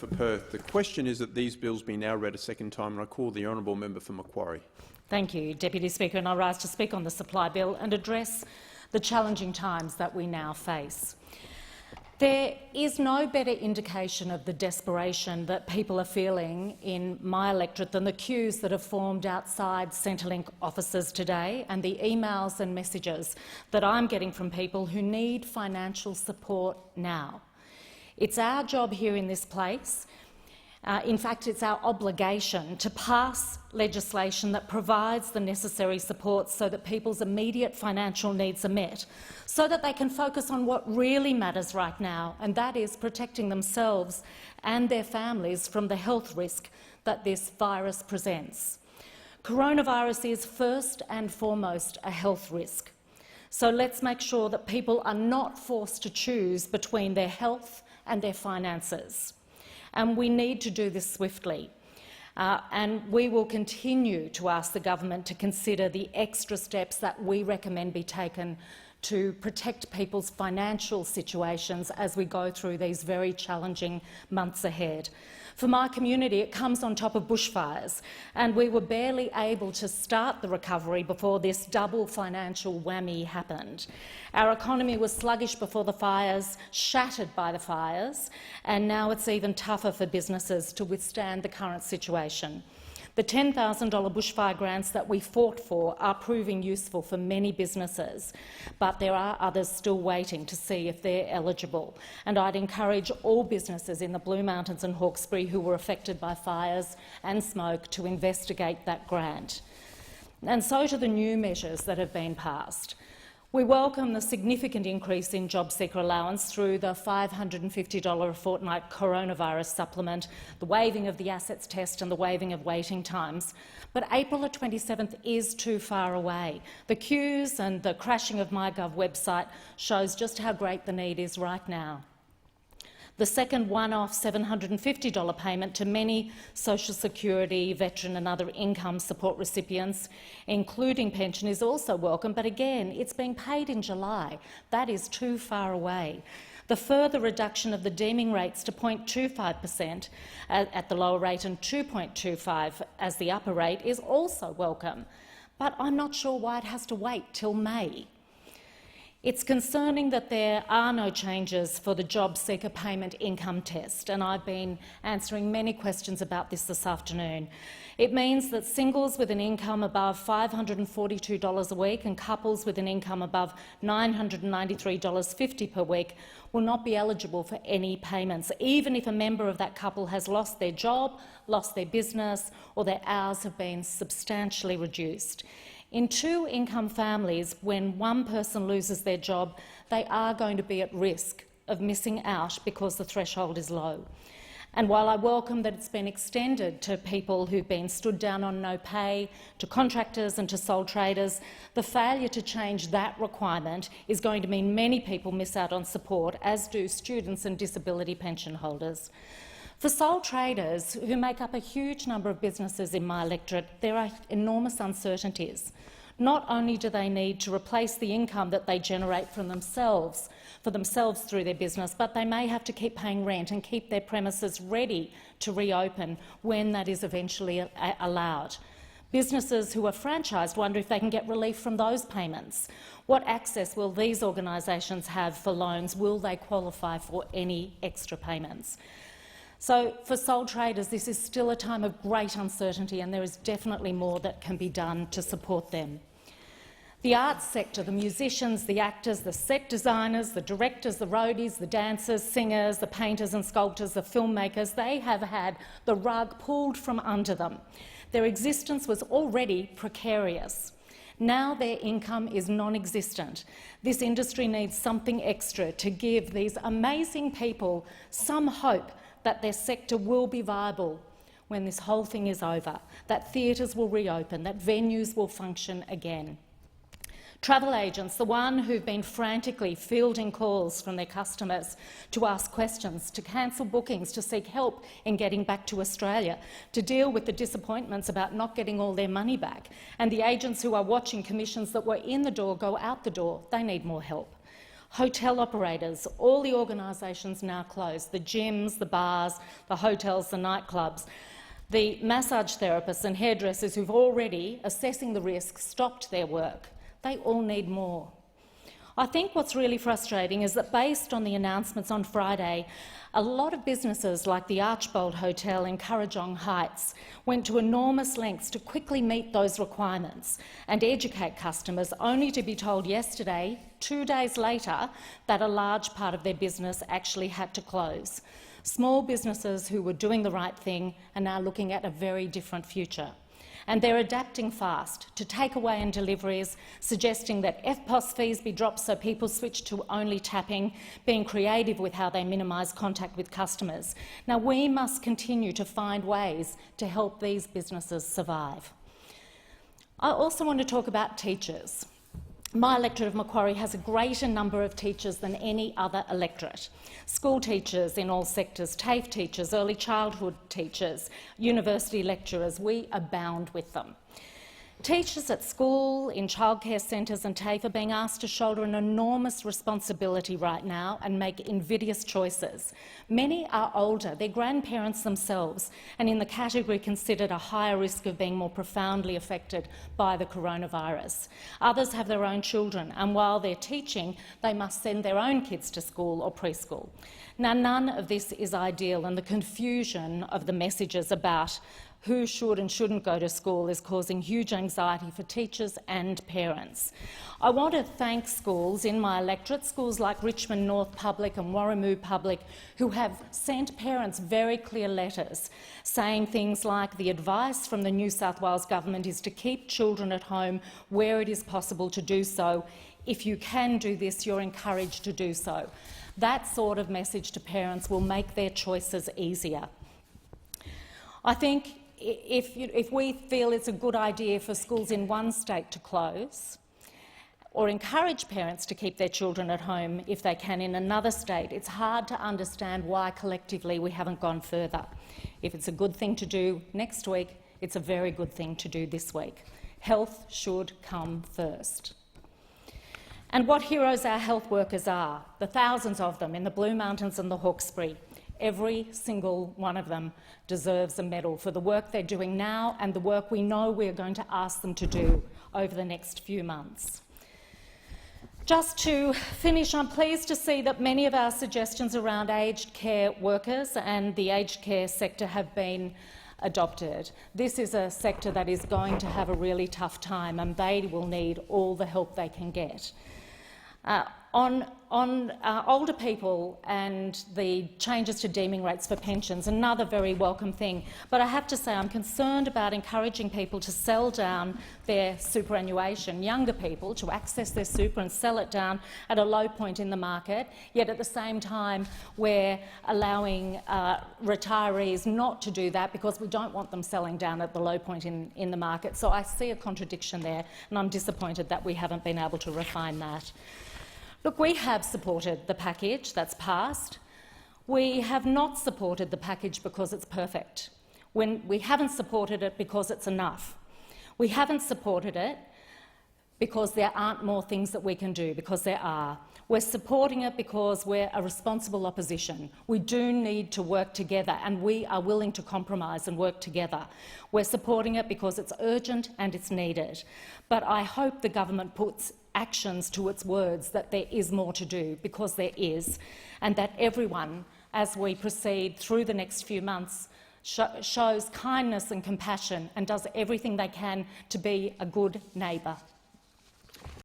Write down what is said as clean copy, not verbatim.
For Perth. The question is that these bills be now read a second time, and I call the honourable member for Macquarie. Thank you, Deputy Speaker, and I rise to speak on the supply bill and address the challenging times that we now face. There is no better indication of the desperation that people are feeling in my electorate than the queues that have formed outside Centrelink offices today and the emails and messages that I'm getting from people who need financial support now. It's our job here in this place, in fact it's our obligation, to pass legislation that provides the necessary support so that people's immediate financial needs are met, so that they can focus on what really matters right now, and that is protecting themselves and their families from the health risk that this virus presents. Coronavirus is first and foremost a health risk, so let's make sure that people are not forced to choose between their health and their finances. And we need to do this swiftly. And we will continue to ask the government to consider the extra steps that we recommend be taken to protect people's financial situations as we go through these very challenging months ahead. For my community, it comes on top of bushfires, and we were barely able to start the recovery before this double financial whammy happened. Our economy was sluggish before the fires, shattered by the fires, and now it's even tougher for businesses to withstand the current situation. The $10,000 bushfire grants that we fought for are proving useful for many businesses, but there are others still waiting to see if they're eligible. And I'd encourage all businesses in the Blue Mountains and Hawkesbury who were affected by fires and smoke to investigate that grant. And so to the new measures that have been passed. We welcome the significant increase in job seeker allowance through the $550 a fortnight coronavirus supplement, the waiving of the assets test and the waiving of waiting times. But April the 27th is too far away. The queues and the crashing of MyGov website shows just how great the need is right now. The second one-off $750 payment to many Social Security, veteran and other income support recipients, including pension, is also welcome, but again, it's being paid in July. That is too far away. The further reduction of the deeming rates to 0.25% at the lower rate and 2.25% as the upper rate is also welcome, but I'm not sure why it has to wait till May. It's concerning that there are no changes for the job seeker payment income test, and I've been answering many questions about this afternoon. It means that singles with an income above $542 a week and couples with an income above $993.50 per week will not be eligible for any payments, even if a member of that couple has lost their job, lost their business, or their hours have been substantially reduced. In two-income families, when one person loses their job, they are going to be at risk of missing out because the threshold is low. And while I welcome that it's been extended to people who've been stood down on no pay, to contractors and to sole traders, the failure to change that requirement is going to mean many people miss out on support, as do students and disability pension holders. For sole traders, who make up a huge number of businesses in my electorate, there are enormous uncertainties. Not only do they need to replace the income that they generate for themselves through their business, but they may have to keep paying rent and keep their premises ready to reopen when that is eventually allowed. Businesses who are franchised wonder if they can get relief from those payments. What access will these organisations have for loans? Will they qualify for any extra payments? So for sole traders, this is still a time of great uncertainty, and there is definitely more that can be done to support them. The arts sector, the musicians, the actors, the set designers, the directors, the roadies, the dancers, singers, the painters and sculptors, the filmmakers, they have had the rug pulled from under them. Their existence was already precarious. Now their income is non-existent. This industry needs something extra to give these amazing people some hope that their sector will be viable when this whole thing is over, that theatres will reopen, that venues will function again. Travel agents, the one who've been frantically fielding calls from their customers to ask questions, to cancel bookings, to seek help in getting back to Australia, to deal with the disappointments about not getting all their money back, and the agents who are watching commissions that were in the door go out the door, they need more help. Hotel operators, all the organisations now closed, the gyms, the bars, the hotels, the nightclubs, the massage therapists and hairdressers who've already, assessing the risk, stopped their work. They all need more. I think what's really frustrating is that, based on the announcements on Friday, a lot of businesses like the Archbold Hotel in Kurrajong Heights went to enormous lengths to quickly meet those requirements and educate customers, only to be told yesterday, 2 days later, that a large part of their business actually had to close. Small businesses who were doing the right thing are now looking at a very different future. And they're adapting fast to takeaway and deliveries, suggesting that EFTPOS fees be dropped so people switch to only tapping, being creative with how they minimise contact with customers. Now, we must continue to find ways to help these businesses survive. I also want to talk about teachers. My electorate of Macquarie has a greater number of teachers than any other electorate. School teachers in all sectors, TAFE teachers, early childhood teachers, university lecturers, we abound with them. Teachers at school, in childcare centres and TAFE are being asked to shoulder an enormous responsibility right now and make invidious choices. Many are older, they're grandparents themselves, and in the category considered a higher risk of being more profoundly affected by the coronavirus. Others have their own children, and while they're teaching, they must send their own kids to school or preschool. Now, none of this is ideal, and the confusion of the messages about who should and shouldn't go to school is causing huge anxiety for teachers and parents. I want to thank schools in my electorate, schools like Richmond North Public and Warramoo Public, who have sent parents very clear letters saying things like the advice from the New South Wales government is to keep children at home where it is possible to do so. If you can do this, you're encouraged to do so. That sort of message to parents will make their choices easier. I think if we feel it's a good idea for schools in one state to close, or encourage parents to keep their children at home if they can in another state, it's hard to understand why collectively we haven't gone further. If it's a good thing to do next week, it's a very good thing to do this week. Health should come first. And what heroes our health workers are, the thousands of them in the Blue Mountains and the Hawkesbury. Every single one of them deserves a medal for the work they're doing now and the work we know we're going to ask them to do over the next few months. Just to finish, I'm pleased to see that many of our suggestions around aged care workers and the aged care sector have been adopted. This is a sector that is going to have a really tough time, and they will need all the help they can get. On older people and the changes to deeming rates for pensions, another very welcome thing. But I have to say I'm concerned about encouraging people to sell down their superannuation, younger people to access their super and sell it down at a low point in the market, yet at the same time we're allowing retirees not to do that because we don't want them selling down at the low point in the market. So I see a contradiction there, and I'm disappointed that we haven't been able to refine that. Look, we have supported the package that's passed. We have not supported the package because it's perfect. We haven't supported it because it's enough. We haven't supported it because there aren't more things that we can do, because there are. We're supporting it because we're a responsible opposition. We do need to work together, and we are willing to compromise and work together. We're supporting it because it's urgent and it's needed. But I hope the government puts actions to its words, that there is more to do, because there is, and that everyone, as we proceed through the next few months, shows kindness and compassion and does everything they can to be a good neighbour.